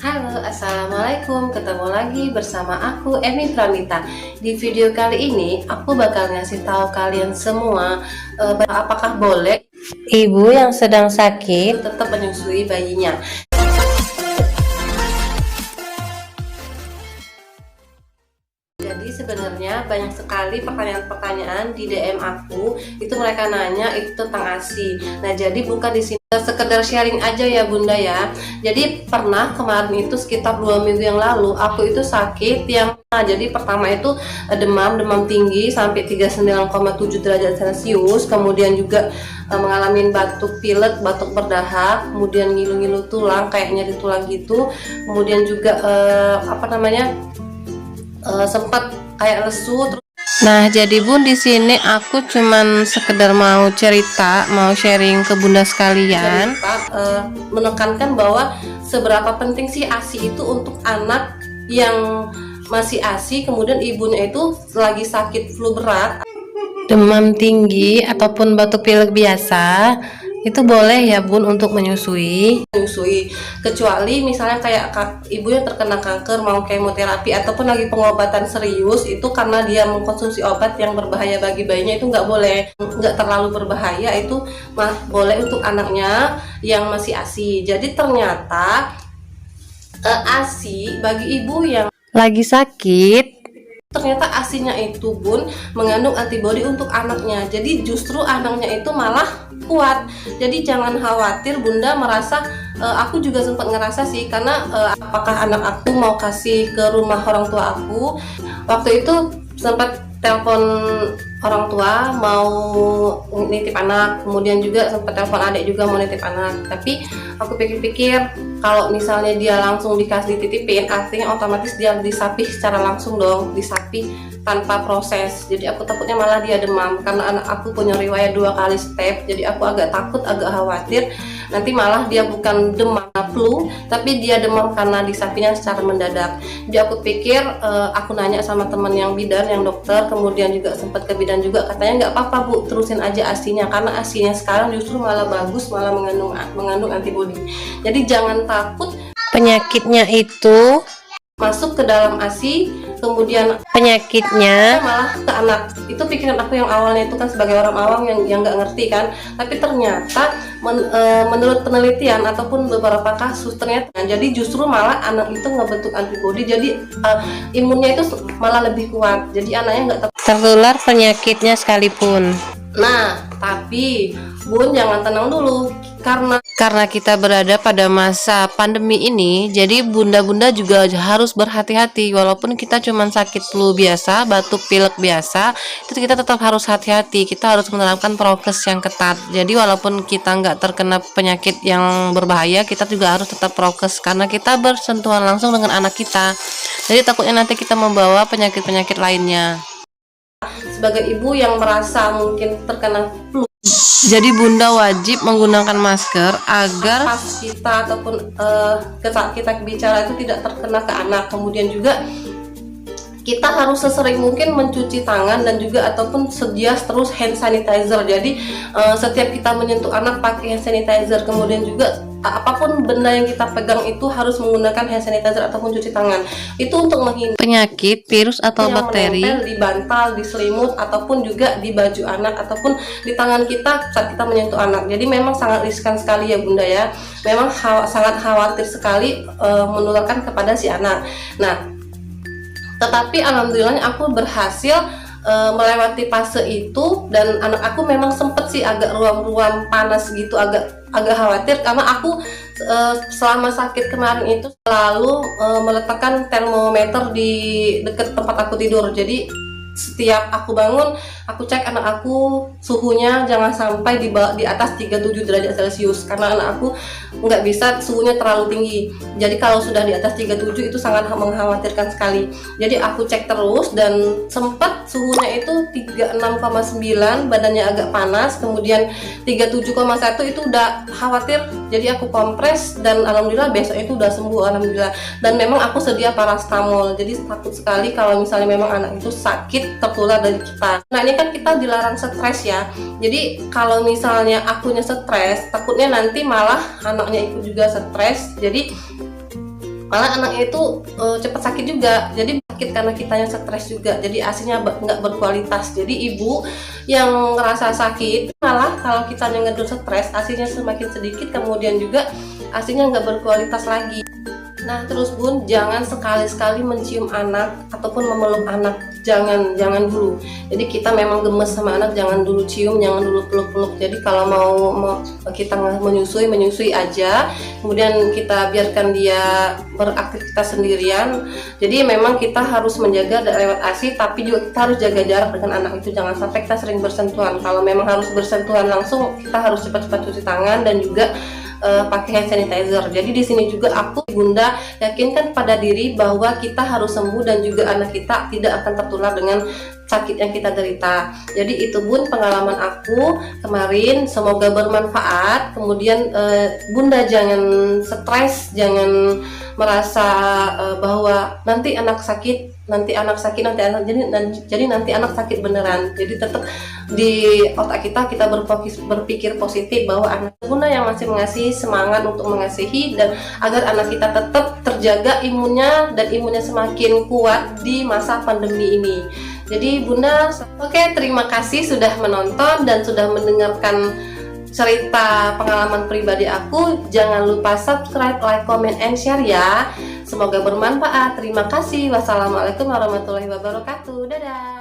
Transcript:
Halo, assalamualaikum. Ketemu lagi bersama aku, Emi Pramita. Di video kali ini, aku bakal ngasih tahu kalian semua apakah boleh ibu yang sedang sakit tetap menyusui bayinya. Jadi sebenarnya banyak sekali pertanyaan-pertanyaan di DM aku, itu mereka nanya itu tentang ASI. Nah, jadi bukan di sini sekedar sharing aja ya Bunda ya. Jadi pernah kemarin itu sekitar 2 minggu yang lalu aku itu sakit yang jadi pertama itu demam tinggi sampai 39,7 derajat Celcius, kemudian juga mengalami batuk pilek, batuk berdahak, kemudian ngilu-ngilu tulang kayak nyeri tulang gitu, kemudian juga sempat kayak lesu. Nah, jadi Bun, di sini aku cuman sekedar mau cerita, mau sharing ke Bunda sekalian, menekankan bahwa seberapa penting sih ASI itu untuk anak yang masih ASI, kemudian ibunya itu lagi sakit flu berat, demam tinggi ataupun batuk pilek biasa. Itu boleh ya Bun untuk menyusui, kecuali misalnya kayak ibunya terkena kanker, mau kemoterapi ataupun lagi pengobatan serius, itu karena dia mengkonsumsi obat yang berbahaya bagi bayinya, itu nggak boleh. Nggak terlalu berbahaya, itu boleh untuk anaknya yang masih ASI. Jadi ternyata ASI bagi ibu yang lagi sakit, ternyata ASINya itu Bun mengandung antibodi untuk anaknya. Jadi justru anaknya itu malah kuat. Jadi jangan khawatir Bunda merasa, aku juga sempat ngerasa sih, karena apakah anak aku mau kasih ke rumah orang tua aku. Waktu itu sempat telepon orang tua mau nitip anak, kemudian juga sempat telepon adik juga mau nitip anak. Tapi aku pikir-pikir, kalau misalnya dia langsung dikasih dititipin, artinya otomatis dia disapih secara langsung dong, disapih tanpa proses. Jadi aku takutnya malah dia demam, karena anak aku punya riwayat 2 kali step. Jadi aku agak takut, agak khawatir nanti malah dia bukan demam flu, tapi dia demam karena disapinya secara mendadak. Jadi aku pikir, aku nanya sama teman yang bidan, yang dokter, kemudian juga sempat ke bidan juga, katanya nggak apa-apa Bu, terusin aja ASINya, karena ASINya sekarang justru malah bagus, malah mengandung antibodi. Jadi jangan takut penyakitnya itu masuk ke dalam ASI, kemudian penyakitnya malah ke anak. Itu pikiran aku yang awalnya itu kan sebagai orang awam yang nggak ngerti kan. Tapi ternyata menurut penelitian ataupun beberapa kasus, ternyata jadi justru malah anak itu ngebentuk antibodi, jadi imunnya itu malah lebih kuat. Jadi anaknya nggak tertular penyakitnya sekalipun. Nah, tapi Bun jangan tenang dulu, karena kita berada pada masa pandemi ini, jadi bunda-bunda juga harus berhati-hati. Walaupun kita cuma sakit flu biasa, batuk pilek biasa, itu kita tetap harus hati-hati. Kita harus menerapkan prokes yang ketat. Jadi walaupun kita nggak terkena penyakit yang berbahaya, kita juga harus tetap prokes, karena kita bersentuhan langsung dengan anak kita. Jadi takutnya nanti kita membawa penyakit-penyakit lainnya. Sebagai ibu yang merasa mungkin terkena flu, jadi Bunda wajib menggunakan masker agar pas kita ataupun kita bicara itu tidak terkena ke anak. Kemudian juga kita harus sesering mungkin mencuci tangan dan juga ataupun sedia terus hand sanitizer. Jadi setiap kita menyentuh anak pakai hand sanitizer, kemudian juga apapun benda yang kita pegang itu harus menggunakan hand sanitizer ataupun cuci tangan. Itu untuk menghindari penyakit, virus atau bakteri di bantal, di selimut, ataupun juga di baju anak ataupun di tangan kita saat kita menyentuh anak. Jadi memang sangat riskan sekali ya Bunda ya. Memang sangat khawatir sekali menularkan kepada si anak. Nah, tetapi alhamdulillahnya aku berhasil melewati fase itu, dan anak aku memang sempet sih agak ruam-ruam panas gitu, agak khawatir, karena aku selama sakit kemarin itu selalu meletakkan termometer di dekat tempat aku tidur. Jadi setiap aku bangun, aku cek anak aku suhunya jangan sampai di atas 37 derajat Celcius, karena anak aku nggak bisa suhunya terlalu tinggi. Jadi kalau sudah di atas 37 itu sangat mengkhawatirkan sekali. Jadi aku cek terus, dan sempat suhunya itu 36,9, badannya agak panas, kemudian 37,1 itu udah khawatir. Jadi aku kompres, dan alhamdulillah besok itu udah sembuh, alhamdulillah. Dan memang aku sedia paracetamol. Jadi takut sekali kalau misalnya memang anak itu sakit tertular dari kita. Nah, ini kan kita dilarang stres ya. Jadi kalau misalnya akunya stres, takutnya nanti malah anaknya ikut juga stres. Jadi malah anaknya itu cepat sakit juga. Jadi sakit karena kitanya stres juga, jadi asinya nggak berkualitas. Jadi ibu yang ngerasa sakit malah kalau kitanya ngedul stres, asinya semakin sedikit, kemudian juga asinya nggak berkualitas lagi. Nah terus bun, jangan sekali-sekali mencium anak ataupun memeluk anak, jangan dulu. Jadi kita memang gemes sama anak, jangan dulu cium, jangan dulu peluk-peluk. Jadi kalau mau kita menyusui aja, kemudian kita biarkan dia beraktivitas sendirian. Jadi memang kita harus menjaga lewat ASI, tapi juga kita harus jaga jarak dengan anak itu, jangan sampai kita sering bersentuhan. Kalau memang harus bersentuhan langsung, kita harus cepat-cepat cuci tangan dan juga pakai hand sanitizer. Jadi di sini juga aku bunda yakinkan pada diri bahwa kita harus sembuh dan juga anak kita tidak akan tertular dengan sakit yang kita derita. Jadi itu bun pengalaman aku kemarin, semoga bermanfaat. Kemudian bunda jangan stres, jangan merasa bahwa nanti anak sakit, jadi nanti anak sakit beneran. Jadi tetap di otak kita berpikir positif bahwa anak bunda yang masih mengasihi, semangat untuk mengasihi, dan agar anak kita tetap terjaga imunnya dan imunnya semakin kuat di masa pandemi ini. Jadi bunda, oke, terima kasih sudah menonton dan sudah mendengarkan cerita pengalaman pribadi aku. Jangan lupa subscribe, like, comment, and share ya. Semoga bermanfaat. Terima kasih. Wassalamualaikum warahmatullahi wabarakatuh. Dadah.